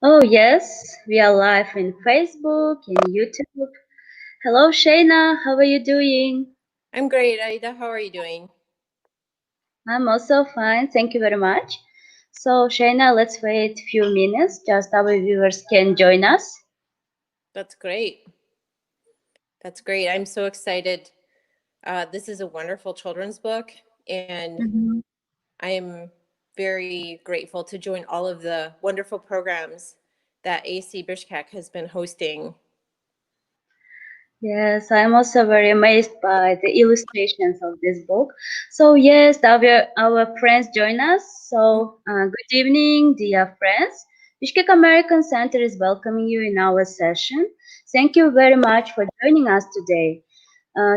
Oh, yes, we are live in Facebook, in YouTube. Hello, Shayna, how are you doing? I'm great, Aida. How are you doing? I'm also fine, thank you very much. So, Shayna, let's wait a few minutes, just our viewers can join us. That's great. That's great. I'm so excited. This is a wonderful children's book, and Mhm. I am very grateful to join all of the wonderful programs that AC Bishkek has been hosting. Yes, I'm also very amazed by the illustrations of this book. So, yes, our friends join us. So, good evening, dear friends. Bishkek American Center is welcoming you in our session. Thank you very much for joining us today.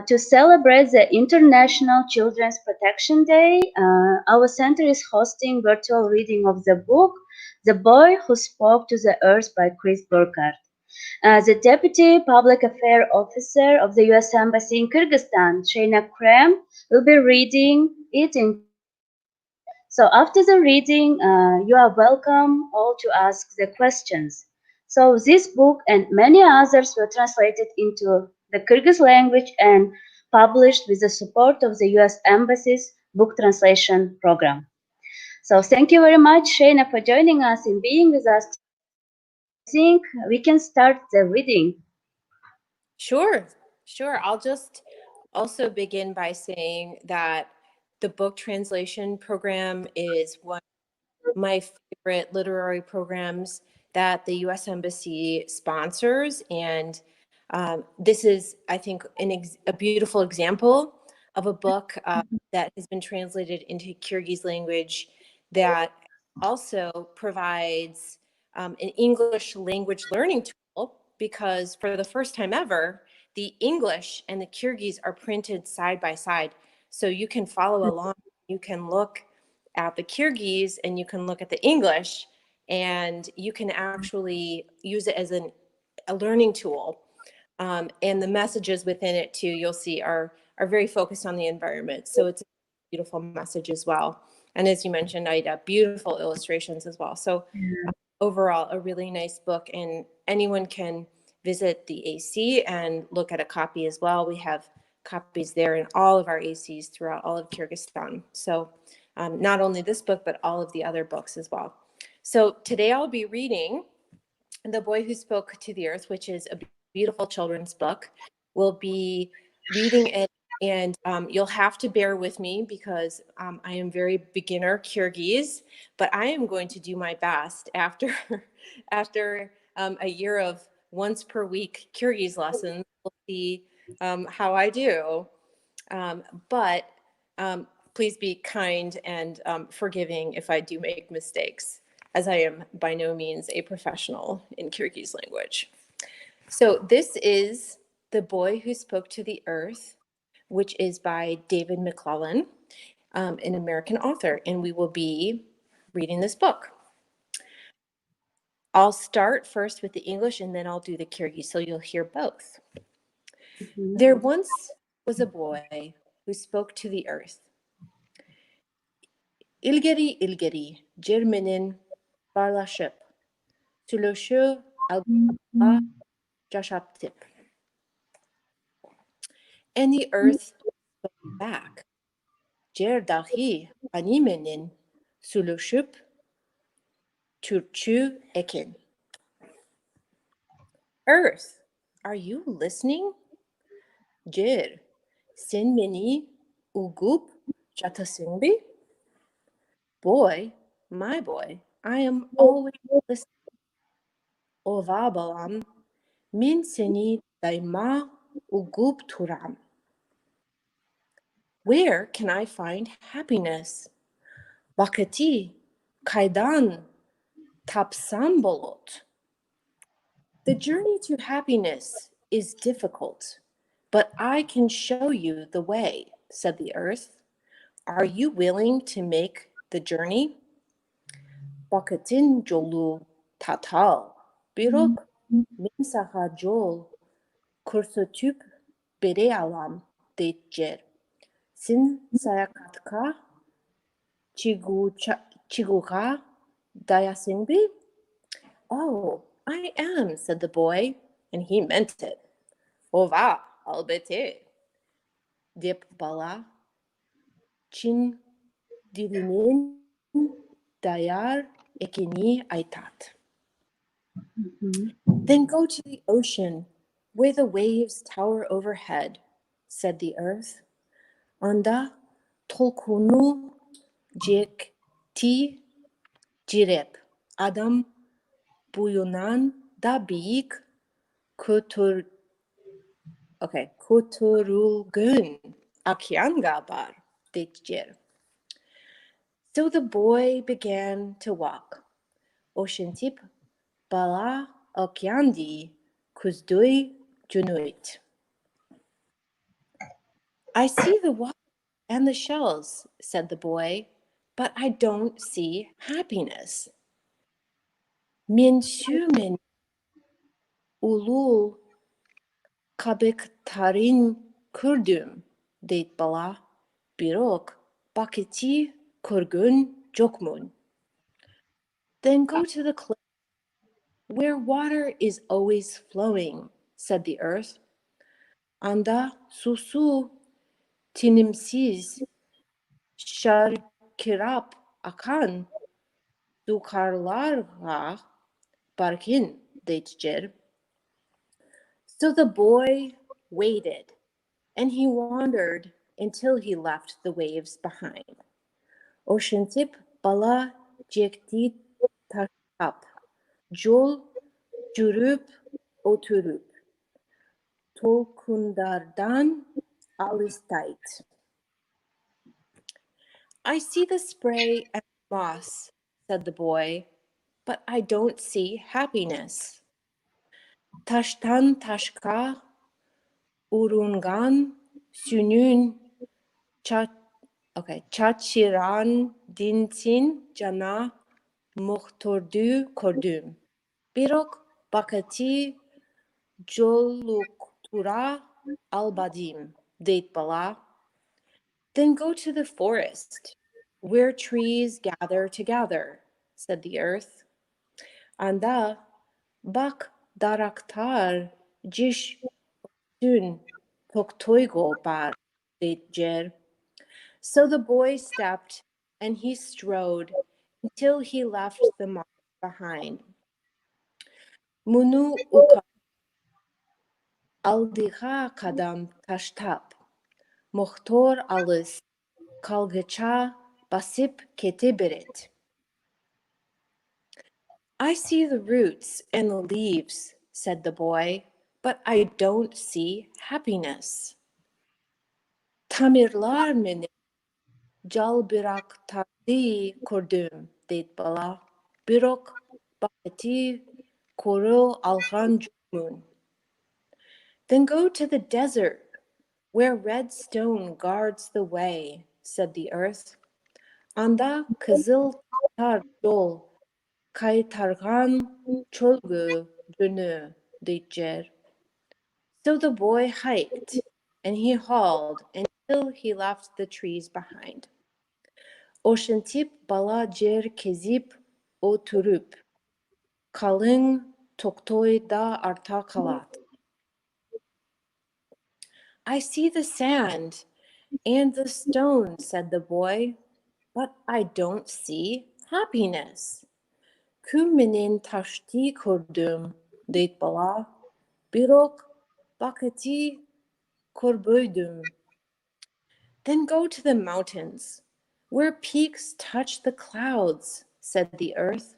To celebrate the International Children's Protection Day, our center is hosting virtual reading of the book The Boy Who Spoke to the Earth by Chris Burkhardt. The Deputy Public Affairs Officer of the U.S. Embassy in Kyrgyzstan, Shayna Cram, will be reading it in Kyrgyz. So after the reading, you are welcome all to ask the questions. So this book and many others were translated into the Kyrgyz language and published with the support of the U.S. Embassy's book translation program. So thank you very much, Shayna, for joining us and being with us today. I think we can start the reading. Sure, sure. I'll just also begin by saying that the book translation program is one of my favorite literary programs that the U.S. Embassy sponsors. And this is, I think, a beautiful example of a book that has been translated into Kyrgyz language that also provides an English language learning tool because for the first time ever, the English and the Kyrgyz are printed side by side. So you can follow along, you can look at the Kyrgyz and you can look at the English and you can actually use it as a learning tool. And the messages within it too, you'll see are very focused on the environment. So it's a beautiful message as well. And as you mentioned, Ida, beautiful illustrations as well. So overall, a really nice book, and anyone can visit the AC and look at a copy as well. We have copies there in all of our ACs throughout all of Kyrgyzstan. So not only this book, but all of the other books as well. So today I'll be reading The Boy Who Spoke to the Earth, which is a beautiful children's book. We'll be reading it, and you'll have to bear with me because I am very beginner Kyrgyz, but I am going to do my best after after a year of once per week Kyrgyz lessons. We'll see how I do. But please be kind and forgiving if I do make mistakes, as I am by no means a professional in Kyrgyz language. So, this is The Boy Who Spoke to the Earth, which is by David McClellan, an American author, and we will be reading this book. I'll start first with the English and then I'll do the Kyrgyz, so you'll hear both. Mhm. There once was a boy who spoke to the earth. İlgeri ilgeri Cermenin barlaşıp Sülüşü algıla Jashaptip. And the earth spoke back. Cer dahi animenin Sülüşüp Türkçü ekin. Earth, are you listening? Cer, sen beni ugup jatasingbi? Boy, my boy, I am always listening. Ovabalam, min seni daima ugup turam. Where can I find happiness? Vakati kaidan tapsam bolot. The journey to happiness is difficult, but I can show you the way, said the earth. Are you willing to make the journey? Vakatin jolu tatal, birok minsaha jol kursotüp bere alam detjer. Sin sayakatka chiguga dayasinbi? Oh, I am, said the boy, and he meant it. Ova, elbette. Dip bala, Çin dilinin dayar ekini aytat. Mhm. Then go to the ocean, where the waves tower overhead, said the earth. Anda tolkunu jek ti cirep. Adam buyunan da büyük kötür, kötürülgün akyanga bar, diyecek. So the boy began to walk. Oceantip bala okyandi kuzdui junuit. I see the water and the shells, said the boy, but I don't see happiness. Min sumin ulul kabektarin kurdum, deyt bala, birok bakiti kurgun jokmun. Then go to the cliff where water is always flowing, said the earth. Anda susu tinimsiz şarkırap akan yukarılara barkin diyecek. So the boy waited, and he wandered until he left the waves behind. Oceantip bala cekti taşap, jol cürüp oturup, tolkundardan alistayt. I see the spray and moss, said the boy, but I don't see happiness. Taştan taşka urungan sünün ça çaçiran dinsin cana muhturdu kordum. Birok bakati jolluktura albadim, deyt bala. Then go to the forest, where trees gather together, said the earth. Anda bak daraktar jish dün toktoygo bar, deyt jer. So the boy stepped, and he strode until he left the mark behind. Munu uka aldiha kadam tashtap, muhtor alis kalgıça basip ketebirit. I see the roots and the leaves, said the boy, but I don't see happiness. Tamirlar meni jalbirak tardi kurdum, deyt bala. Birok bakati koru alhan jumun. Then go to the desert, where red stone guards the way, said the earth. Anda kızıl tar yol kaytargan çolgu dönü, deyt. So the boy hiked, and he hauled until he left the trees behind. Oşantip bala cer kezip oturup, kalın toktoy da arta kalat. I see the sand and the stone, said the boy, but I don't see happiness. Kümmenin taşti kurdum, deyt bala, birok bakati korboydum. Then go to the mountains, where peaks touch the clouds, said the earth.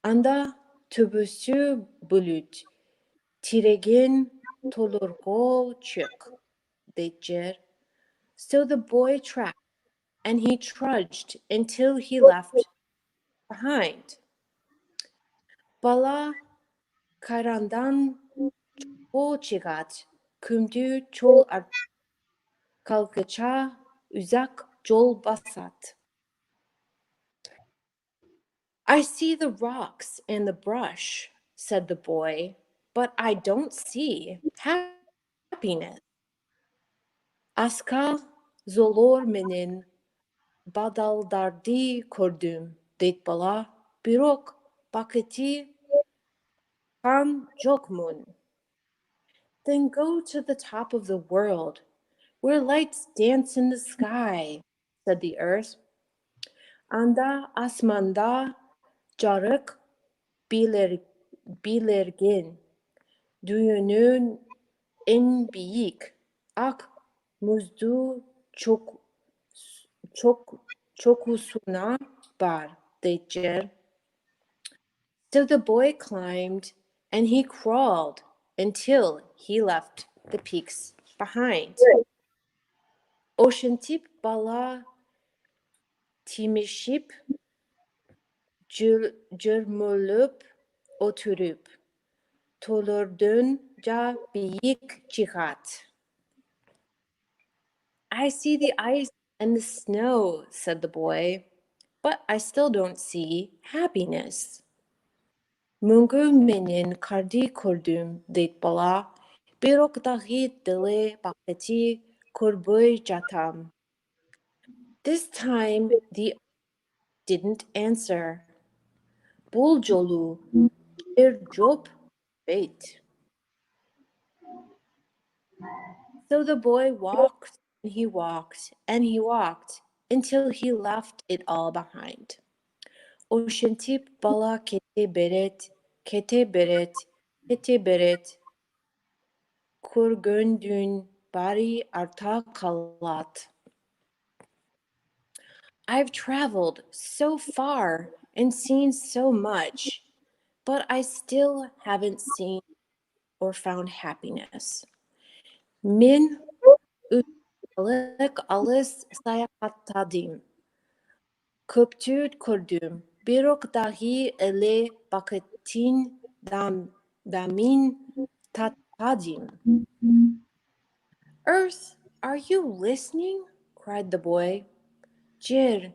Anda tübüsü bulut, tiregin tolurgo çık, deyt. So the boy tracked, and he trudged until he left behind. Bala karandan o çıgat, kümdü çol kalkıça uzak jol basat. I see the rocks and the brush, said the boy, but I don't see happiness. Aska zolor menin badaldardi kordum, deyt bala, birok baketi Han Jokmun. Then go to the top of the world, where lights dance in the sky, said the earth. Anda asmanda jarık bilir, bilirgin. Dünyanın en büyük ak muzdu çok çokusuna var, teacher. So the boy climbed and he crawled until he left the peaks behind. Ocean tip bala timişip cırmılıp oturup tolurdunca büyük cihat. I see the ice and the snow, said the boy, but I still don't see happiness. Mungu menin kardi kurdum dit bala, birok dahi dili baketi kurbuy jatam. This time the didn't answer. Buljolu job bait. So the boy walked and he walked and he walked until he left it all behind. Oshintip bala kete beret, kurgöndün bari arta kalat. I've traveled so far and seen so much, but I still haven't seen or found happiness. Min alis sayakatadim. Köptüt kurdum. Birok dahi ele baketin damin tatadim. Earth, are you listening? Cried the boy. Jir,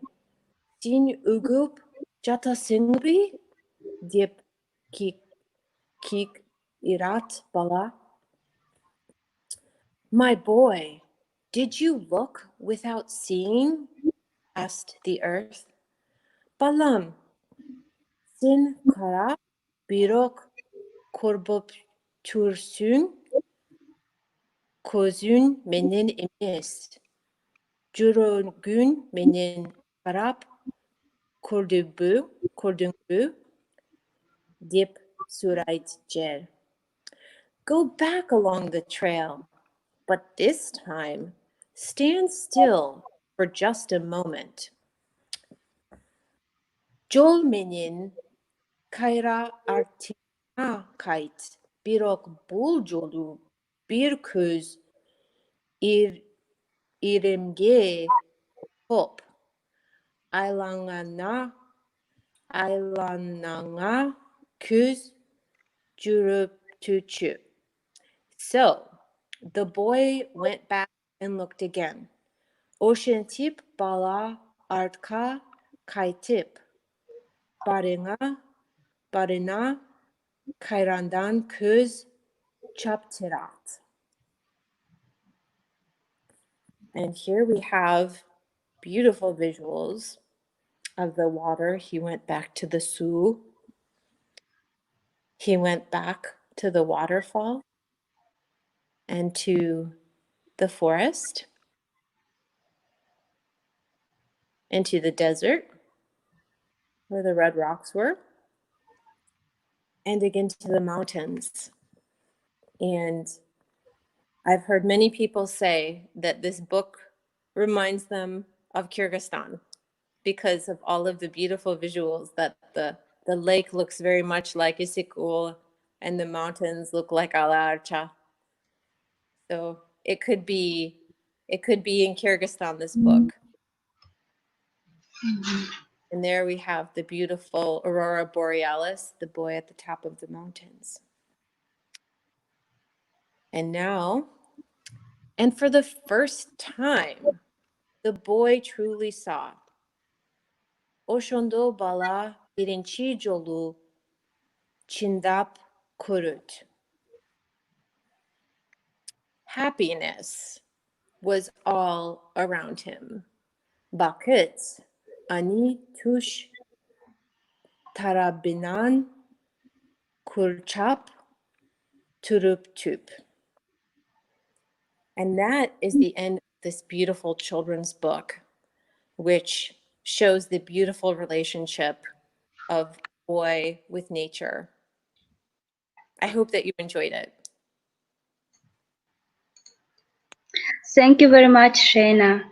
sin ugup jata singbi? Dip kik irat bala. My boy, did you look without seeing? Asked the earth. Balam, sin kara birok korbup tursün kozün menin emis. Jurogün menin karap kurdübü dip surayt jer. Go back along the trail, but this time stand still for just a moment. Jol menin kayra artina kayt birok bul jolu bir köz ir irimge hop aylangana aylananga köz jürüptüçü. So the boy went back and looked again. Oshintip bala artka kaytip. Barına kayrandan köz çaptirat. And here we have beautiful visuals of the water. He went back to the Sioux. He went back to the waterfall and to the forest and to the desert where the red rocks were, and again to the mountains. And I've heard many people say that this book reminds them of Kyrgyzstan because of all of the beautiful visuals that the lake looks very much like Isikul and the mountains look like Alarcha. So it could be in Kyrgyzstan, this book. And there we have the beautiful Aurora Borealis, the boy at the top of the mountains. And now, and for the first time, the boy truly saw Oshondo bala birinci jolu çindap kurut. Happiness was all around him. Bakit ani tush tarabinan kulchap turup tup. And that is the end of this beautiful children's book, which shows the beautiful relationship of boy with nature. I hope that you enjoyed it. Thank you very much, Shayna.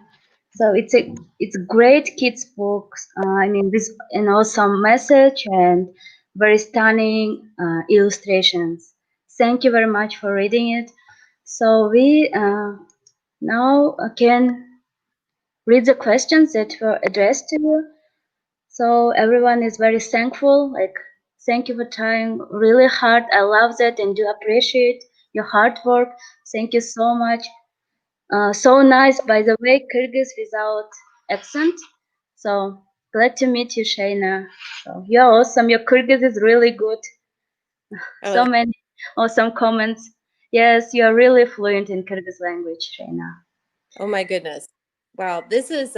So it's great kids books. I mean, this an awesome message and very stunning illustrations. Thank you very much for reading it. So we now can read the questions that were addressed to you. So everyone is very thankful. Like, thank you for trying really hard. I love that and do appreciate your hard work. Thank you so much. So nice, by the way, Kyrgyz without accent. So glad to meet you, Shayna. So you're awesome. Your Kyrgyz is really good. Oh, So many awesome comments. Yes, you're really fluent in Kyrgyz language, Shayna. oh my goodness. Wow. This is,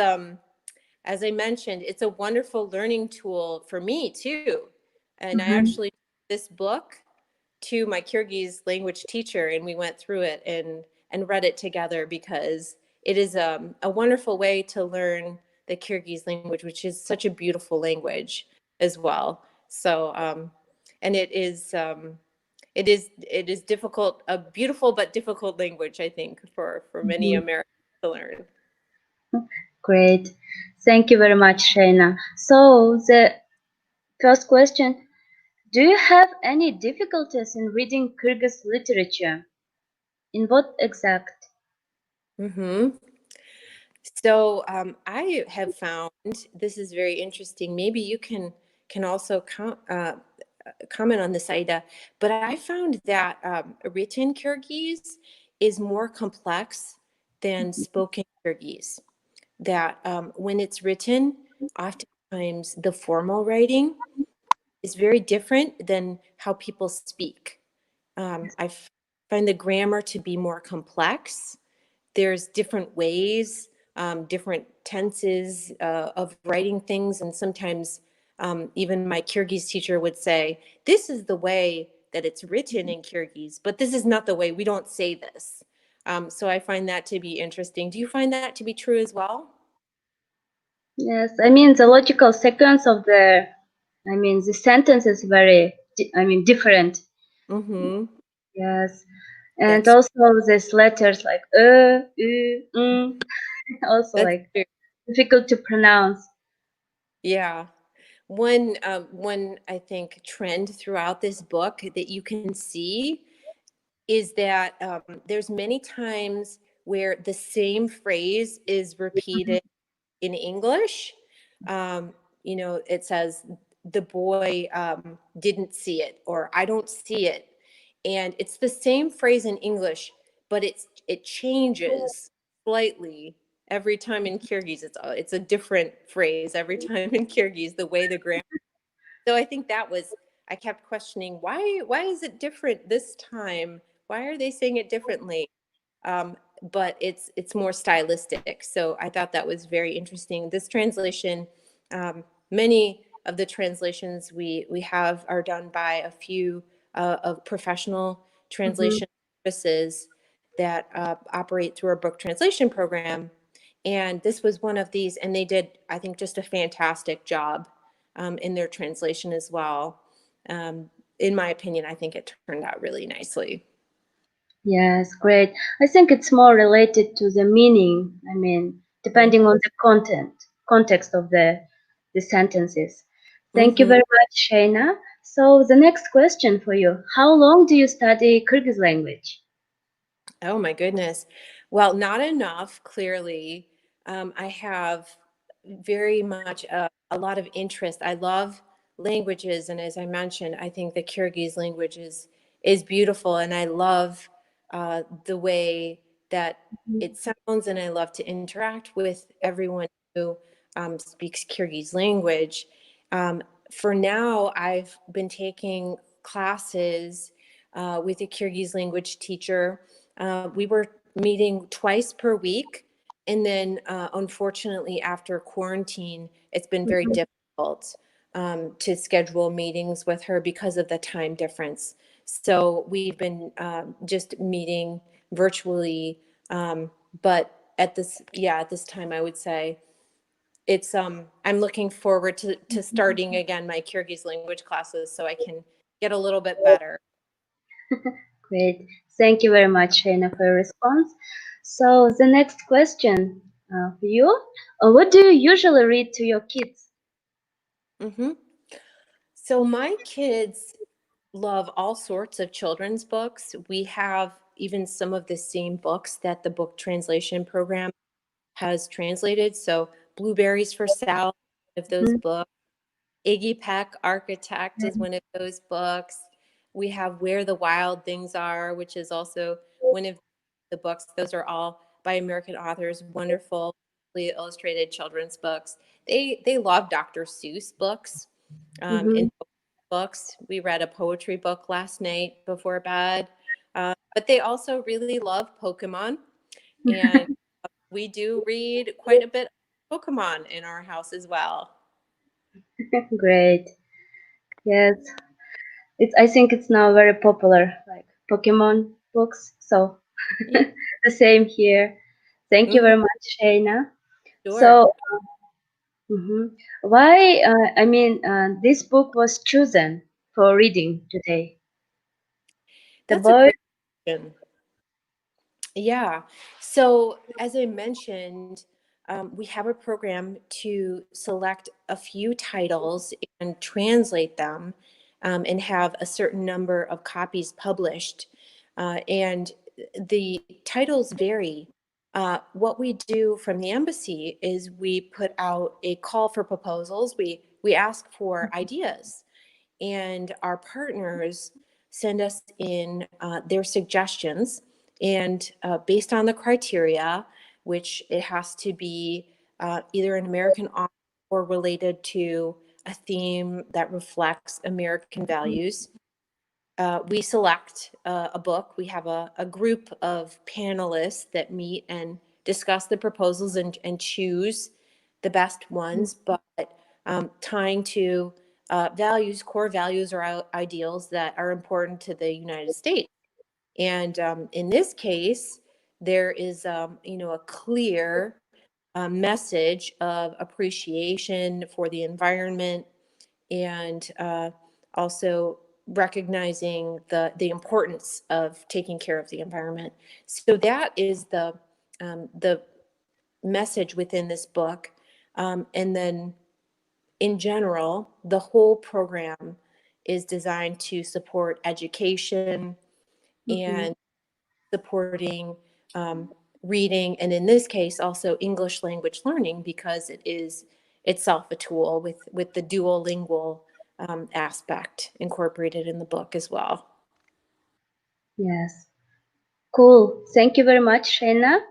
as I mentioned, it's a wonderful learning tool for me too. And I Hmm. actually this book to my Kyrgyz language teacher, and we went through it and read it together because it is a wonderful way to learn the Kyrgyz language, which is such a beautiful language as well. So, and it is difficult, a beautiful but difficult language, I think, for many Hmm. Americans to learn. Great. Thank you very much, Shayna. So the first question, do you have any difficulties in reading Kyrgyz literature? In what exact? Hmm. So I have found this is very interesting. Maybe you can also comment on this, Aida. But I found that written Kyrgyz is more complex than spoken Kyrgyz. That when it's written, oftentimes the formal writing is very different than how people speak. Find the grammar to be more complex. There's different ways, different tenses of writing things. And sometimes even my Kyrgyz teacher would say, this is the way that it's written in Kyrgyz, but this is not the way, we don't say this. So I find that to be interesting. Do you find that to be true as well? Yes, I mean the logical sequence of the sentence is different. Mm-hmm. Yes, and That's also these letters like also that's like true. difficult to pronounce. Yeah. One I think trend throughout this book that you can see is that there's many times where the same phrase is repeated in English. Um, it says the boy didn't see it, or I don't see it, and it's the same phrase in English, but it changes slightly every time in Kyrgyz. It's a different phrase every time in Kyrgyz. The way the grammar. So I think that was, I kept questioning, why is it different this time? Why are they saying it differently? But it's more stylistic. So I thought that was very interesting. This translation, many of the translations we have are done by a few of professional Hmm. translation services that operate through our book translation program. And this was one of these, and they did, I think, just a fantastic job in their translation as well. In my opinion, I think it turned out really nicely. Yes, great. I think it's more related to the meaning. I mean, depending on the context of the sentences. Thank you Mm-hmm. very much, Shayna. So the next question for you: how long do you study Kyrgyz language? Oh my goodness. Well, not enough, clearly. I have very much a lot of interest. I love languages, and as I mentioned, I think the Kyrgyz language is beautiful, and I love the way that it sounds, and I love to interact with everyone who speaks Kyrgyz language. Um, for now, I've been taking classes with a Kyrgyz language teacher. We were meeting twice per week. And then, unfortunately, after quarantine, it's been very Mhm. difficult. to schedule meetings with her because of the time difference. So we've been just meeting virtually, but at this time, I would say it's I'm looking forward to starting again my Kyrgyz language classes so I can get a little bit better. Great. Thank you very much, Shayna, for your response. So the next question for you. What do you usually read to your kids? hmm So my kids love all sorts of children's books. We have even some of the same books that the book translation program has translated. So Blueberries for Sal, one of those Mhm. books. Iggy Peck Architect is one of those books. We have Where the Wild Things Are, which is also one of the books. Those are all by American authors, wonderful, illustrated children's books. They love Dr. Seuss books. Mhm. In books, we read a poetry book last night before bed. But they also really love Pokemon, and we do read quite a bit of Pokemon in our house as well. Great. Yes, it's. I think it's now very popular, like Pokemon books. So Yeah. the same here. Thank you Mhm. very much, Shayna. Sure. So, why? This book was chosen for reading today. The That's a boy. great question. Yeah. So, as I mentioned, we have a program to select a few titles and translate them and have a certain number of copies published. And the titles vary. What we do from the embassy is we put out a call for proposals. We ask for ideas, and our partners send us in their suggestions, and based on the criteria, which it has to be either an American author or related to a theme that reflects American values, we select a book. We have a group of panelists that meet and discuss the proposals and choose the best ones, but tying to values, core values or ideals that are important to the United States. And in this case, there is, a clear message of appreciation for the environment, and also recognizing the importance of taking care of the environment. So that is the message within this book, and then in general, the whole program is designed to support education Mhm. and supporting um, reading, and in this case also English language learning, because it is itself a tool with the duolingual aspect incorporated in the book as well. Yes. Cool. Thank you very much, Shayna.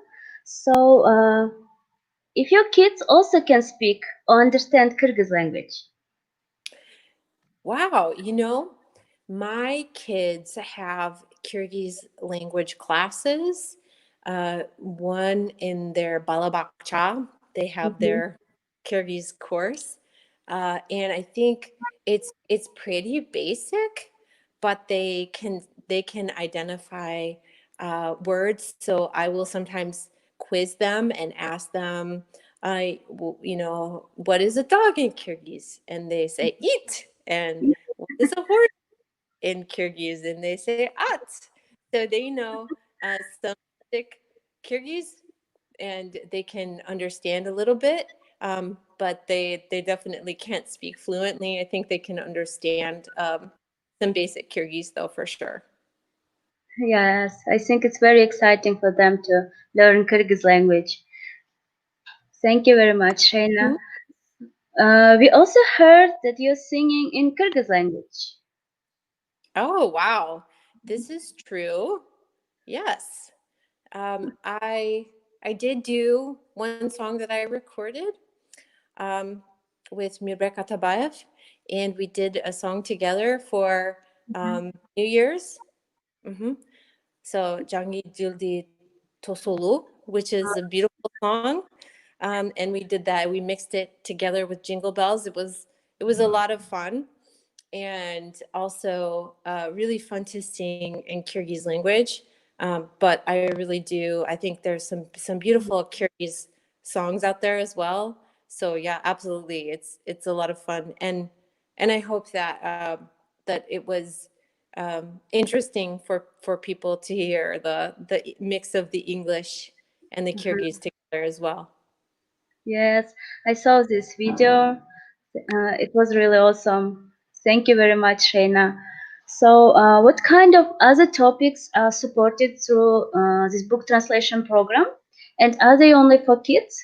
So, if your kids also can speak or understand Kyrgyz language. Wow, my kids have Kyrgyz language classes. One in their balabakcha, they have Mhm. their Kyrgyz course, and I think it's pretty basic, but they can identify words. So I will sometimes quiz them and ask them, what is a dog in Kyrgyz? And they say eat. And what is a horse in Kyrgyz? And they say at. So they know some basic Kyrgyz, and they can understand a little bit, but they definitely can't speak fluently. I think they can understand some basic Kyrgyz, though, for sure. Yes, I think it's very exciting for them to learn Kyrgyz language. Thank you very much, Shayna. Mhm. We also heard that you're singing in Kyrgyz language. Oh, wow. This is true. Yes. I did do one song that I recorded um, with Mirbek Atabayev, and we did a song together for New Year's. hmm So Jangi Jildi Tosolu, which is a beautiful song, and we did that. We mixed it together with Jingle Bells. it was a lot of fun, and also really fun to sing in Kyrgyz language. But I really do. I think there's some beautiful Kyrgyz songs out there as well. So yeah, absolutely, it's a lot of fun, and I hope that that it was interesting for people to hear the mix of the English and the Kyrgyz together as well. Yes, I saw this video. It was really awesome. Thank you very much, Shayna. So, what kind of other topics are supported through this book translation program? And are they only for kids?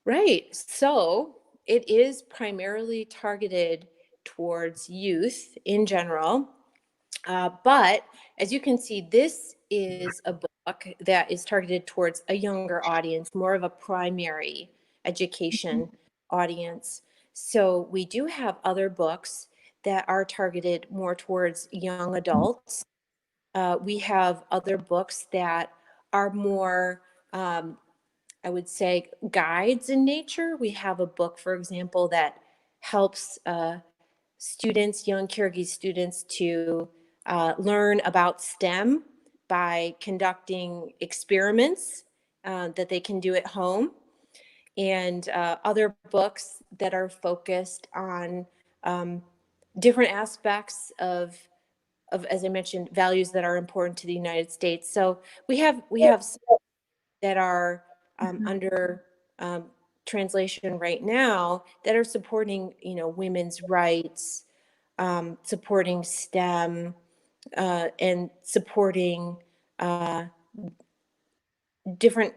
Right. So it is primarily targeted towards youth in general. But as you can see, this is a book that is targeted towards a younger audience, more of a primary education audience. So we do have other books that are targeted more towards young adults. We have other books that are more, I would say, guides in nature. We have a book, for example, that helps students, young Kyrgyz students, to learn about STEM by conducting experiments that they can do at home, and other books that are focused on um, different aspects of, as I mentioned, values that are important to the United States. So we have some that are under translation right now that are supporting, women's rights, supporting STEM, and supporting different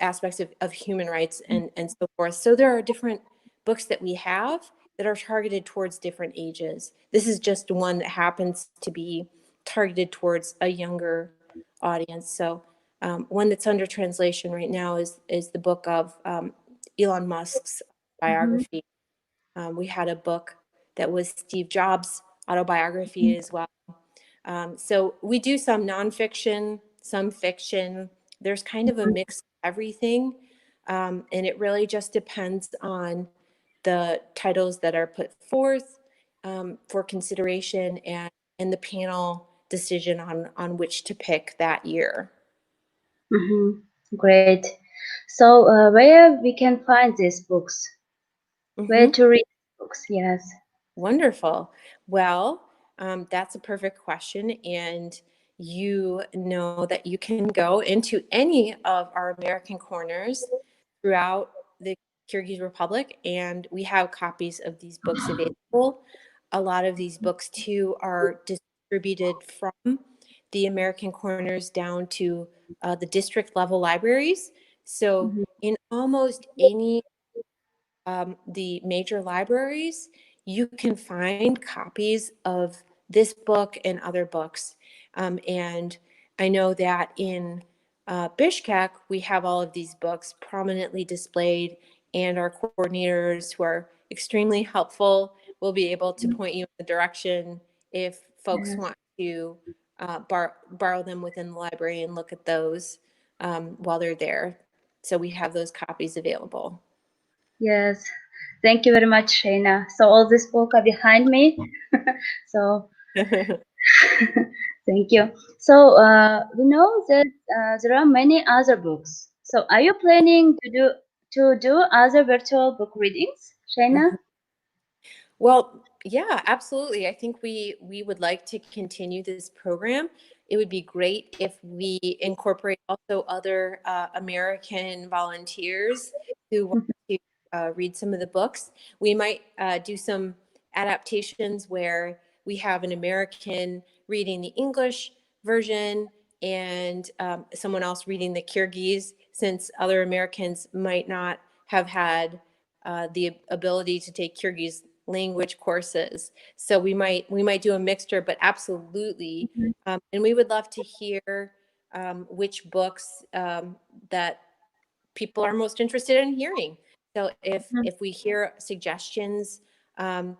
aspects of human rights and so forth. So there are different books that we have that are targeted towards different ages. This is just one that happens to be targeted towards a younger audience. So one that's under translation right now is the book of Elon Musk's Mhm, biography. We had a book that was Steve Jobs' autobiography as well. So we do some nonfiction, some fiction. There's kind of a mhm, mix of everything. And it really just depends on the titles that are put forth for consideration, and the panel decision on which to pick that year. mhm. Great. So, where we can find these books? Where Mhm. to read books? Yes. Wonderful. Well, that's a perfect question. And you know that you can go into any of our American corners throughout the Kyrgyz Republic, and we have copies of these books available. A lot of these books, too, are distributed from the American corners down to the district level libraries. So, Mhm, in almost any the major libraries, you can find copies of this book and other books. And I know that in Bishkek, we have all of these books prominently displayed, and our coordinators, who are extremely helpful, will be able to point you in the direction if folks yes. want to borrow them within the library and look at those while they're there. So we have those copies available. Yes. Thank you very much, Shayna. So, all these books are behind me. So, thank you. So, we know that there are many other books. So, are you planning to do other virtual book readings, Shayna? Well, yeah, absolutely. I think we would like to continue this program. It would be great if we incorporate also other American volunteers who want to read some of the books. We might do some adaptations where we have an American reading the English version, and someone else reading the Kyrgyz, since other Americans might not have had the ability to take Kyrgyz language courses. So we might do a mixture, but absolutely. Mhm, And we would love to hear which books that people are most interested in hearing. So mhm, if we hear suggestions, um,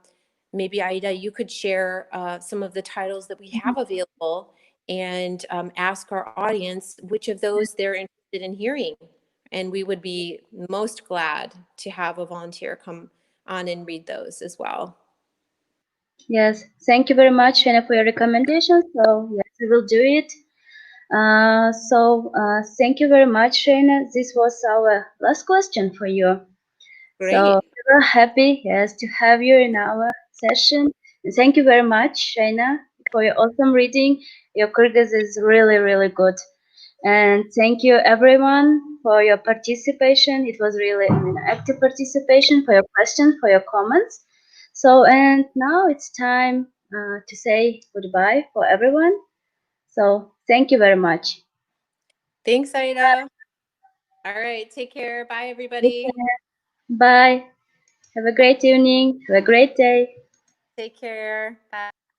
maybe Aida, you could share some of the titles that we mhm. have available, and ask our audience which of those they're interested in hearing. And we would be most glad to have a volunteer come on and read those as well. Yes, thank you very much, Shana, for your recommendations. So yes, we will do it. Thank you very much, Shana. This was our last question for you. So Great. we were happy, yes, to have you in our session. And thank you very much, Shayna, for your awesome reading. Your Kyrgyz is really, really good. And thank you everyone for your participation. It was really active participation, for your questions, for your comments. So, and now it's time to say goodbye for everyone. So, thank you very much. Thanks, Aida. All right. Take care. Bye, everybody. Bye. Have a great evening. Have a great day. Take care. Bye.